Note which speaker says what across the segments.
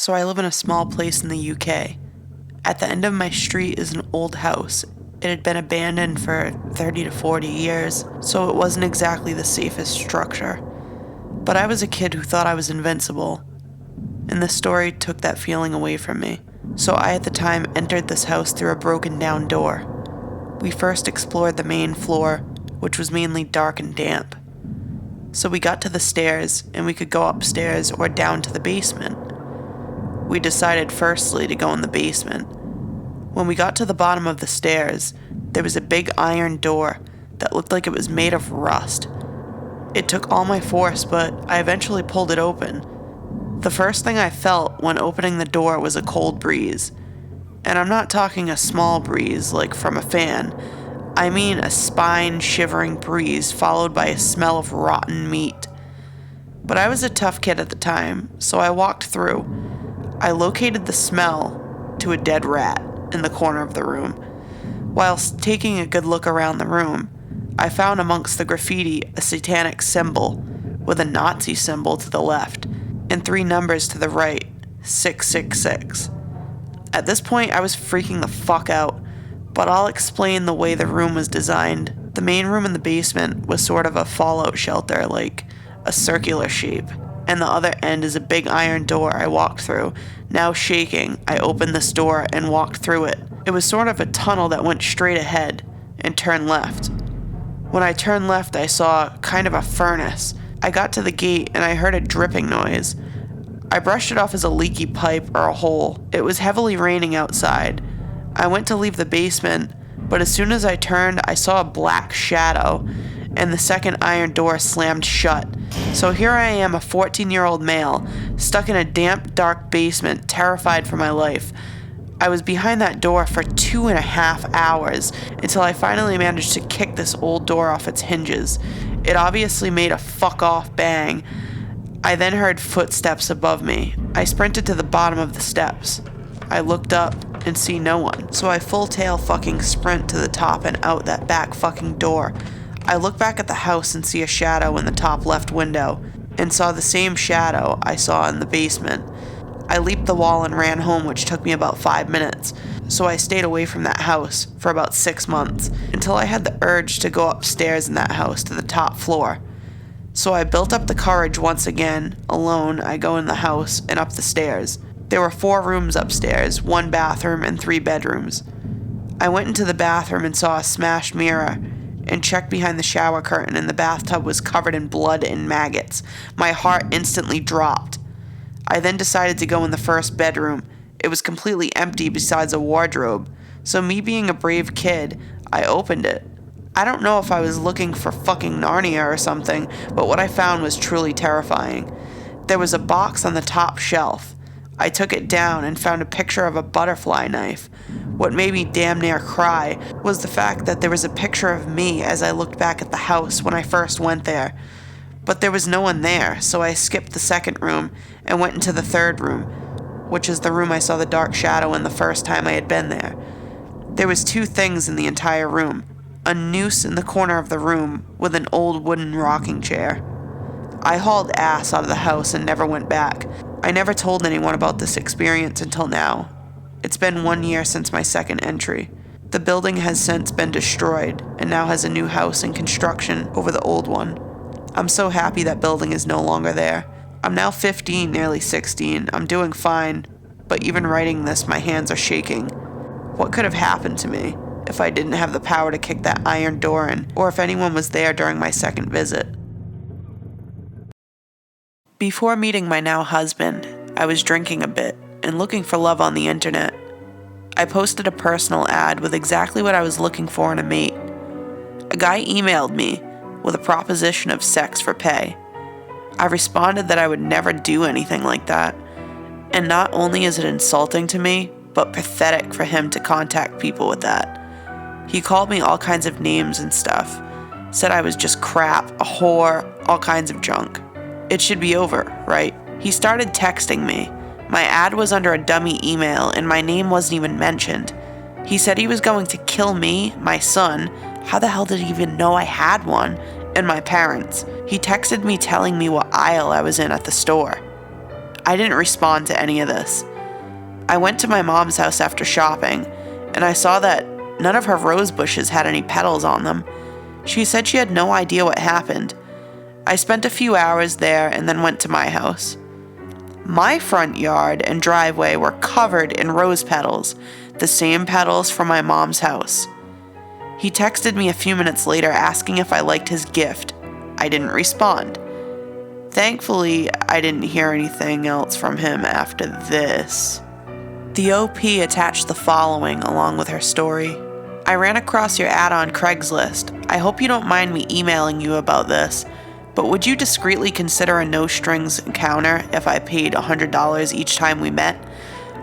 Speaker 1: So I live in a small place in the UK. At the end of my street is an old house. It had been abandoned for 30 to 40 years, so it wasn't exactly the safest structure. But I was a kid who thought I was invincible, and this story took that feeling away from me. So I, at the time, entered this house through a broken down door. We first explored the main floor, which was mainly dark and damp. So we got to the stairs, and we could go upstairs or down to the basement. We decided firstly to go in the basement. When we got to the bottom of the stairs, there was a big iron door that looked like it was made of rust. It took all my force, but I eventually pulled it open. The first thing I felt when opening the door was a cold breeze. And I'm not talking a small breeze like from a fan. I mean a spine-shivering breeze followed by a smell of rotten meat. But I was a tough kid at the time, so I walked through. I located the smell to a dead rat in the corner of the room. Whilst taking a good look around the room, I found amongst the graffiti a satanic symbol with a Nazi symbol to the left and 3 numbers to the right, 666. At this point, I was freaking the fuck out, but I'll explain the way the room was designed. The main room in the basement was sort of a fallout shelter, like a circular shape, and the other end is a big iron door I walked through. Now shaking, I opened this door and walked through it. It was sort of a tunnel that went straight ahead and turned left. When I turned left, I saw kind of a furnace. I got to the gate and I heard a dripping noise. I brushed it off as a leaky pipe or a hole. It was heavily raining outside. I went to leave the basement, but as soon as I turned, I saw a black shadow, and the second iron door slammed shut. So here I am, a 14-year-old male, stuck in a damp, dark basement, terrified for my life. I was behind that door for 2.5 hours until I finally managed to kick this old door off its hinges. It obviously made a fuck-off bang. I then heard footsteps above me. I sprinted to the bottom of the steps. I looked up and see no one, so I full-tail fucking sprint to the top and out that back fucking door. I look back at the house and see a shadow in the top left window, and saw the same shadow I saw in the basement. I leaped the wall and ran home, which took me about 5 minutes, so I stayed away from that house for about 6 months, until I had the urge to go upstairs in that house to the top floor. So I built up the courage once again. Alone, I go in the house and up the stairs. There were 4 rooms upstairs, 1 bathroom and 3 bedrooms. I went into the bathroom and saw a smashed mirror, and checked behind the shower curtain, and the bathtub was covered in blood and maggots. My heart instantly dropped. I then decided to go in the first bedroom. It was completely empty besides a wardrobe, so me being a brave kid, I opened it. I don't know if I was looking for fucking Narnia or something, but what I found was truly terrifying. There was a box on the top shelf. I took it down and found a picture of a butterfly knife. What made me damn near cry was the fact that there was a picture of me as I looked back at the house when I first went there. But there was no one there, so I skipped the second room and went into the third room, which is the room I saw the dark shadow in the first time I had been there. There was 2 things in the entire room. A noose in the corner of the room with an old wooden rocking chair. I hauled ass out of the house and never went back. I never told anyone about this experience until now. It's been 1 year since my second entry. The building has since been destroyed and now has a new house in construction over the old one. I'm so happy that building is no longer there. I'm now 15, nearly 16. I'm doing fine, but even writing this, my hands are shaking. What could have happened to me if I didn't have the power to kick that iron door in, or if anyone was there during my second visit? Before meeting my now husband, I was drinking a bit and looking for love on the internet. I posted a personal ad with exactly what I was looking for in a mate. A guy emailed me with a proposition of sex for pay. I responded that I would never do anything like that, and not only is it insulting to me, but pathetic for him to contact people with that. He called me all kinds of names and stuff, said I was just crap, a whore, all kinds of junk. It should be over, right? He started texting me. My ad was under a dummy email and my name wasn't even mentioned. He said he was going to kill me, my son, how the hell did he even know I had one, and my parents. He texted me telling me what aisle I was in at the store. I didn't respond to any of this. I went to my mom's house after shopping, and I saw that none of her rose bushes had any petals on them. She said she had no idea what happened. I spent a few hours there and then went to my house. My front yard and driveway were covered in rose petals, the same petals from my mom's house. He texted me a few minutes later asking if I liked his gift. I didn't respond. Thankfully, I didn't hear anything else from him after this. The OP attached the following along with her story. I ran across your ad on Craigslist. I hope you don't mind me emailing you about this, but would you discreetly consider a no-strings encounter if I paid $100 each time we met?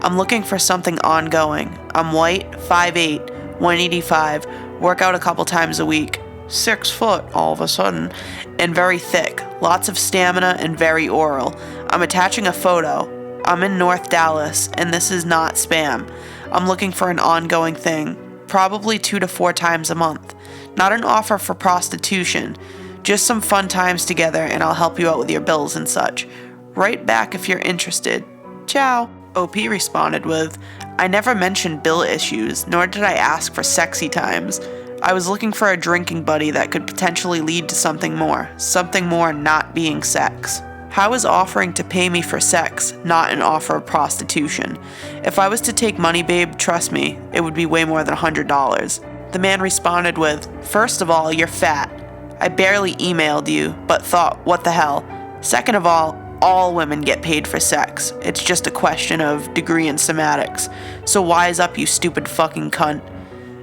Speaker 1: I'm looking for something ongoing. I'm white, 5'8", 185, work out a couple times a week, 6 foot all of a sudden, and very thick, lots of stamina and very oral. I'm attaching a photo. I'm in North Dallas, and this is not spam. I'm looking for an ongoing thing, probably 2 to 4 times a month. Not an offer for prostitution, just some fun times together, and I'll help you out with your bills and such. Write back if you're interested. Ciao. OP responded with, I never mentioned bill issues, nor did I ask for sexy times. I was looking for a drinking buddy that could potentially lead to something more not being sex. How is offering to pay me for sex not an offer of prostitution? If I was to take money, babe, trust me, it would be way more than $100. The man responded with, first of all, you're fat. I barely emailed you, but thought, what the hell? Second of all women get paid for sex. It's just a question of degree in somatics. So wise up, you stupid fucking cunt.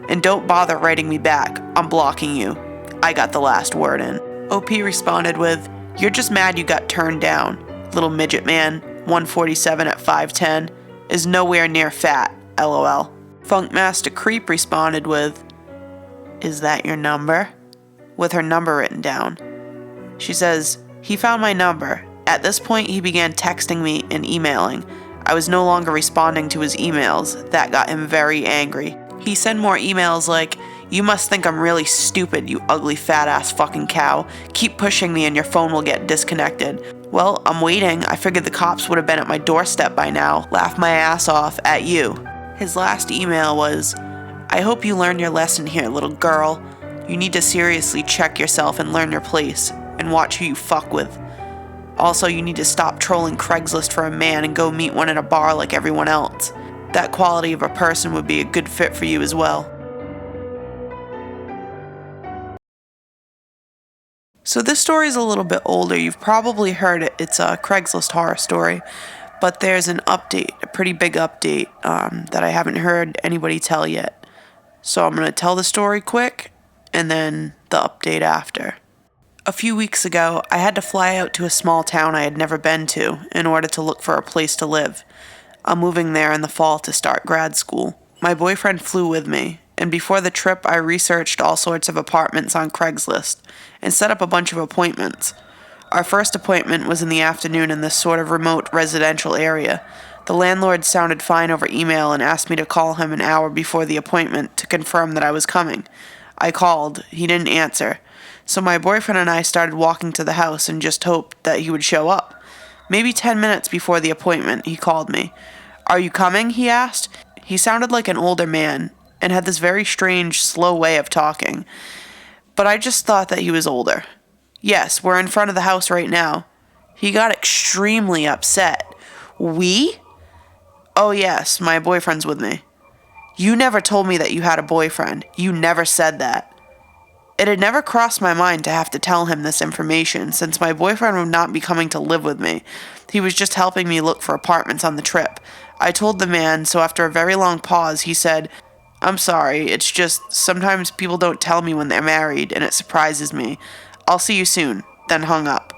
Speaker 1: And don't bother writing me back. I'm blocking you. I got the last word in. OP responded with, you're just mad you got turned down. Little midget man, 147 at 5'10", is nowhere near fat, lol. Funkmaster Creep responded with, is that your number? With her number written down. She says, he found my number. At this point, he began texting me and emailing. I was no longer responding to his emails. That got him very angry. He sent more emails like, you must think I'm really stupid, you ugly fat-ass fucking cow. Keep pushing me and your phone will get disconnected. Well, I'm waiting. I figured the cops would have been at my doorstep by now. Laugh my ass off at you. His last email was, I hope you learn your lesson here, little girl. You need to seriously check yourself and learn your place, and watch who you fuck with. Also, you need to stop trolling Craigslist for a man and go meet one at a bar like everyone else. That quality of a person would be a good fit for you as well. So this story is a little bit older. You've probably heard it. It's a Craigslist horror story. But there's an update, a pretty big update, that I haven't heard anybody tell yet. So I'm going to tell the story quick, and then the update after. A few weeks ago, I had to fly out to a small town I had never been to in order to look for a place to live. I'm moving there in the fall to start grad school. My boyfriend flew with me, and before the trip I researched all sorts of apartments on Craigslist and set up a bunch of appointments. Our first appointment was in the afternoon in this sort of remote residential area. The landlord sounded fine over email and asked me to call him an hour before the appointment to confirm that I was coming. I called. He didn't answer. So my boyfriend and I started walking to the house and just hoped that he would show up. Maybe 10 minutes before the appointment, he called me. Are you coming? He asked. He sounded like an older man and had this very strange, slow way of talking. But I just thought that he was older. Yes, we're in front of the house right now. He got extremely upset. We? Oh yes, my boyfriend's with me. You never told me that you had a boyfriend. You never said that. It had never crossed my mind to have to tell him this information, since my boyfriend would not be coming to live with me. He was just helping me look for apartments on the trip. I told the man, so after a very long pause, he said, I'm sorry, it's just sometimes people don't tell me when they're married, and it surprises me. I'll see you soon, then hung up.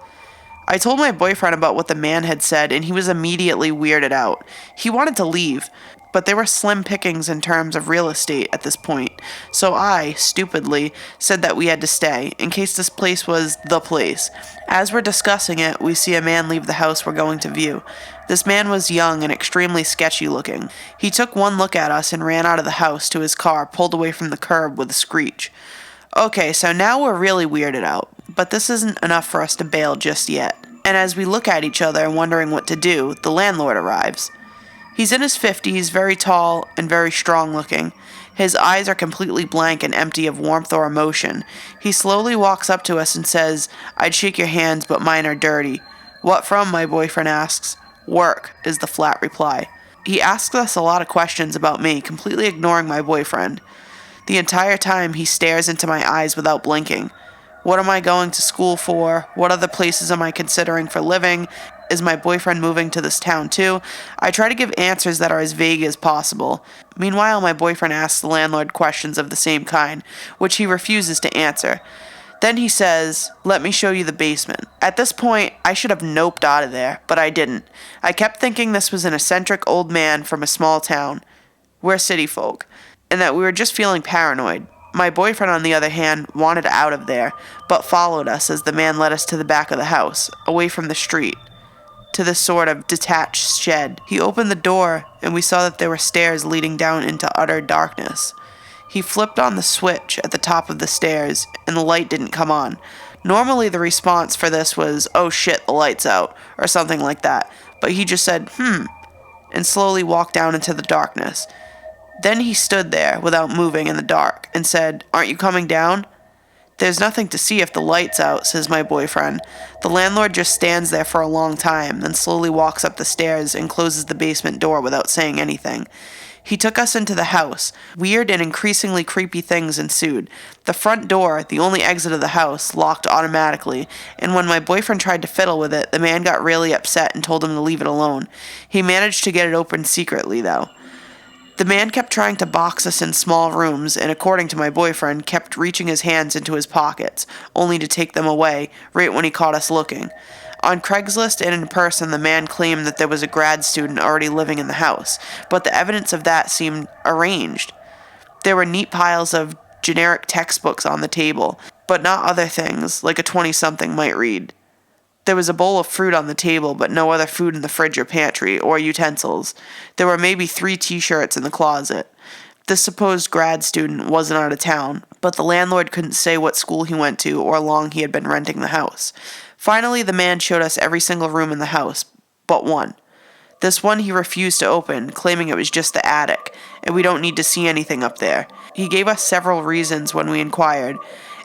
Speaker 1: I told my boyfriend about what the man had said, and he was immediately weirded out. He wanted to leave, but there were slim pickings in terms of real estate at this point, so I, stupidly, said that we had to stay, in case this place was the place. As we're discussing it, we see a man leave the house we're going to view. This man was young and extremely sketchy looking. He took one look at us and ran out of the house to his car, pulled away from the curb with a screech. Okay, so now we're really weirded out, but this isn't enough for us to bail just yet. And as we look at each other, wondering what to do, the landlord arrives. He's in his 50s, very tall and very strong looking. His eyes are completely blank and empty of warmth or emotion. He slowly walks up to us and says, "I'd shake your hands, but mine are dirty." "What from?" my boyfriend asks. "Work," is the flat reply. He asks us a lot of questions about me, completely ignoring my boyfriend. The entire time he stares into my eyes without blinking. What am I going to school for? What other places am I considering for living? Is my boyfriend moving to this town too? I try to give answers that are as vague as possible. Meanwhile, my boyfriend asks the landlord questions of the same kind, which he refuses to answer. Then he says, "Let me show you the basement." At this point, I should have noped out of there, but I didn't. I kept thinking this was an eccentric old man from a small town. We're city folk, and that we were just feeling paranoid. My boyfriend, on the other hand, wanted out of there, but followed us as the man led us to the back of the house, away from the street, to this sort of detached shed. He opened the door, and we saw that there were stairs leading down into utter darkness. He flipped on the switch at the top of the stairs, and the light didn't come on. Normally the response for this was, "Oh shit, the light's out," or something like that, but he just said, and slowly walked down into the darkness. Then he stood there, without moving in the dark, and said, "Aren't you coming down?" "There's nothing to see if the light's out," says my boyfriend. The landlord just stands there for a long time, then slowly walks up the stairs and closes the basement door without saying anything. He took us into the house. Weird and increasingly creepy things ensued. The front door, the only exit of the house, locked automatically, and when my boyfriend tried to fiddle with it, the man got really upset and told him to leave it alone. He managed to get it open secretly, though. The man kept trying to box us in small rooms, and according to my boyfriend, kept reaching his hands into his pockets, only to take them away, right when he caught us looking. On Craigslist and in person, the man claimed that there was a grad student already living in the house, but the evidence of that seemed arranged. There were neat piles of generic textbooks on the table, but not other things, like a 20-something might read. There was a bowl of fruit on the table, but no other food in the fridge or pantry, or utensils. There were maybe 3 t-shirts in the closet. This supposed grad student wasn't out of town, but the landlord couldn't say what school he went to or how long he had been renting the house. Finally, the man showed us every single room in the house, but one. This one he refused to open, claiming it was just the attic, and we don't need to see anything up there. He gave us several reasons when we inquired.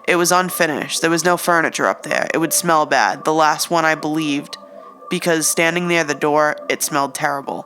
Speaker 1: It was unfinished. There was no furniture up there. It would smell bad. The last one I believed, because standing near the door, it smelled terrible.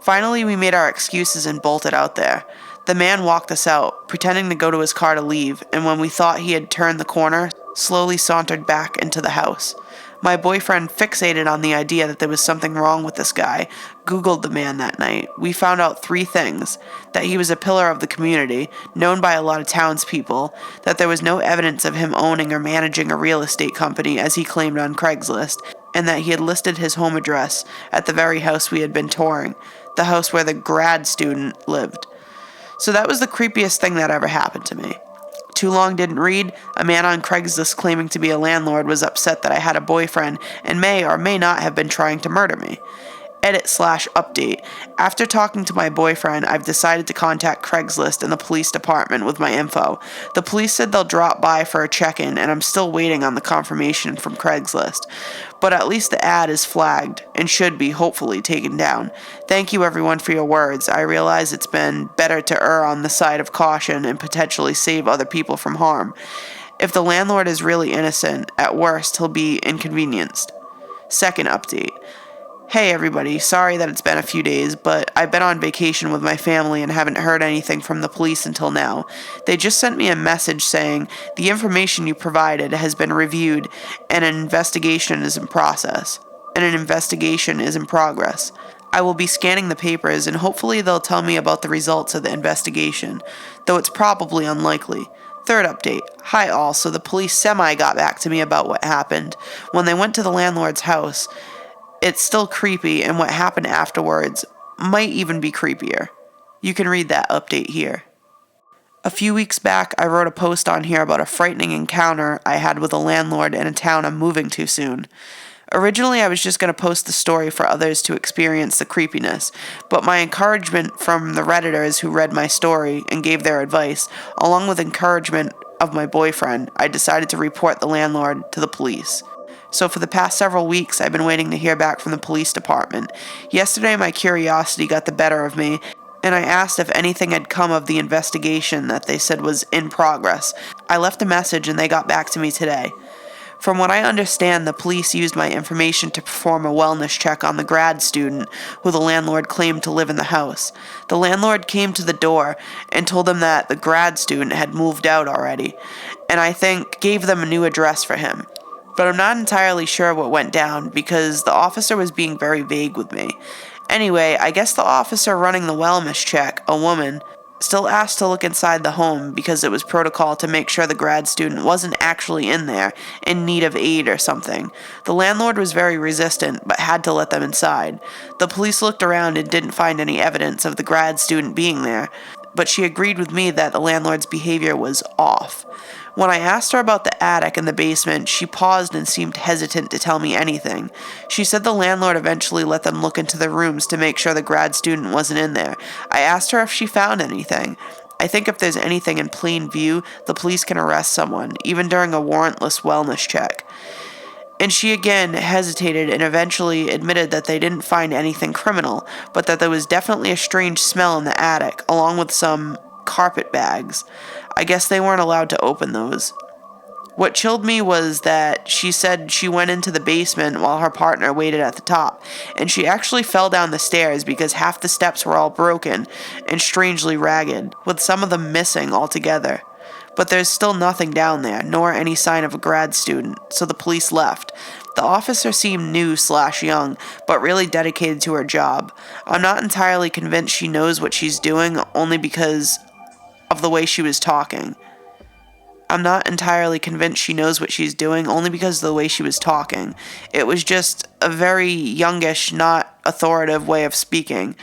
Speaker 1: Finally, we made our excuses and bolted out there. The man walked us out, pretending to go to his car to leave, and when we thought he had turned the corner, slowly sauntered back into the house. My boyfriend, fixated on the idea that there was something wrong with this guy, Googled the man that night. We found out 3 things: that he was a pillar of the community, known by a lot of townspeople, that there was no evidence of him owning or managing a real estate company as he claimed on Craigslist, and that he had listed his home address at the very house we had been touring, the house where the grad student lived. So that was the creepiest thing that ever happened to me. Too long didn't read. A man on Craigslist claiming to be a landlord was upset that I had a boyfriend and may or may not have been trying to murder me. Edit/update. After talking to my boyfriend, I've decided to contact Craigslist and the police department with my info. The police said they'll drop by for a check-in, and I'm still waiting on the confirmation from Craigslist. But at least the ad is flagged and should be, hopefully, taken down. Thank you, everyone, for your words. I realize it's been better to err on the side of caution and potentially save other people from harm. If the landlord is really innocent, at worst, he'll be inconvenienced. Second update. Hey everybody, sorry that it's been a few days, but I've been on vacation with my family and haven't heard anything from the police until now. They just sent me a message saying, the information you provided has been reviewed and an investigation is in progress. I will be scanning the papers and hopefully they'll tell me about the results of the investigation, though it's probably unlikely. Third update. Hi all, so the police got back to me about what happened. When they went to the landlord's house, it's still creepy, and what happened afterwards might even be creepier. You can read that update here. A few weeks back, I wrote a post on here about a frightening encounter I had with a landlord in a town I'm moving to soon. Originally, I was just going to post the story for others to experience the creepiness, but my encouragement from the Redditors who read my story and gave their advice, along with encouragement of my boyfriend, I decided to report the landlord to the police. So for the past several weeks, I've been waiting to hear back from the police department. Yesterday, my curiosity got the better of me, and I asked if anything had come of the investigation that they said was in progress. I left a message and they got back to me today. From what I understand, the police used my information to perform a wellness check on the grad student who the landlord claimed to live in the house. The landlord came to the door and told them that the grad student had moved out already, and I think gave them a new address for him. But I'm not entirely sure what went down because the officer was being very vague with me. Anyway, I guess the officer running the wellness check, a woman, still asked to look inside the home because it was protocol to make sure the grad student wasn't actually in there, in need of aid or something. The landlord was very resistant, but had to let them inside. The police looked around and didn't find any evidence of the grad student being there, but she agreed with me that the landlord's behavior was off. When I asked her about the attic and the basement, she paused and seemed hesitant to tell me anything. She said the landlord eventually let them look into the rooms to make sure the grad student wasn't in there. I asked her if she found anything. I think if there's anything in plain view, the police can arrest someone, even during a warrantless wellness check. And she again hesitated and eventually admitted that they didn't find anything criminal, but that there was definitely a strange smell in the attic, along with some carpet bags. I guess they weren't allowed to open those. What chilled me was that she said she went into the basement while her partner waited at the top, and she actually fell down the stairs because half the steps were all broken and strangely ragged, with some of them missing altogether. But there's still nothing down there, nor any sign of a grad student, so the police left. The officer seemed new/young, but really dedicated to her job. I'm not entirely convinced she knows what she's doing, only because of the way she was talking. It was just a very youngish, not authoritative way of speaking.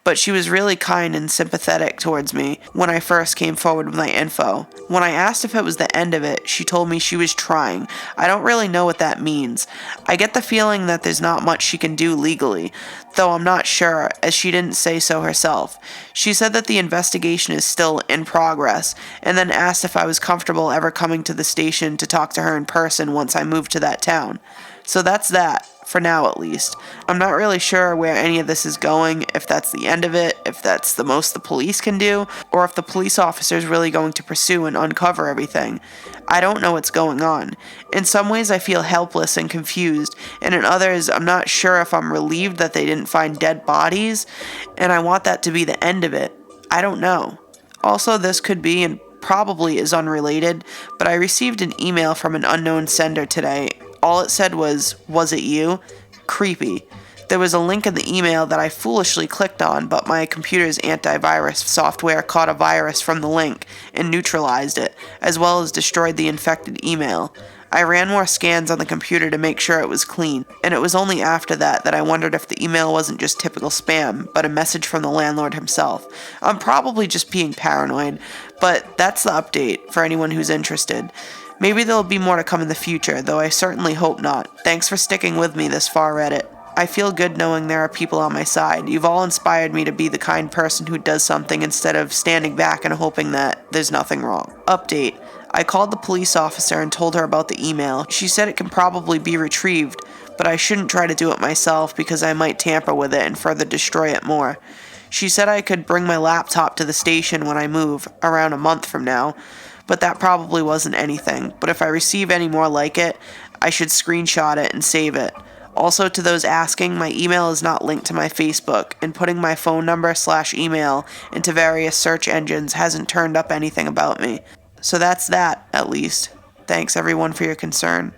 Speaker 1: But she was really kind and sympathetic towards me when I first came forward with my info. When I asked if it was the end of it, she told me she was trying. I don't really know what that means. I get the feeling that there's not much she can do legally, though I'm not sure, as she didn't say so herself. She said that the investigation is still in progress, and then asked if I was comfortable ever coming to the station to talk to her in person once I moved to that town. So that's that. For now, at least. I'm not really sure where any of this is going, if that's the end of it, if that's the most the police can do, or if the police officer is really going to pursue and uncover everything. I don't know what's going on. In some ways, I feel helpless and confused, and in others, I'm not sure if I'm relieved that they didn't find dead bodies, and I want that to be the end of it. I don't know. Also, this could be, and probably is unrelated, but I received an email from an unknown sender today. All it said was it you? Creepy. There was a link in the email that I foolishly clicked on, but my computer's antivirus software caught a virus from the link and neutralized it, as well as destroyed the infected email. I ran more scans on the computer to make sure it was clean, and it was only after that I wondered if the email wasn't just typical spam, but a message from the landlord himself. I'm probably just being paranoid, but that's the update for anyone who's interested. Maybe there'll be more to come in the future, though I certainly hope not. Thanks for sticking with me this far, Reddit. I feel good knowing there are people on my side. You've all inspired me to be the kind person who does something instead of standing back and hoping that there's nothing wrong. Update. I called the police officer and told her about the email. She said it can probably be retrieved, but I shouldn't try to do it myself because I might tamper with it and further destroy it more. She said I could bring my laptop to the station when I move, around a month from now, but that probably wasn't anything. But if I receive any more like it, I should screenshot it and save it. Also, to those asking, my email is not linked to my Facebook, and putting my phone number/email into various search engines hasn't turned up anything about me. So that's that, at least. Thanks everyone for your concern.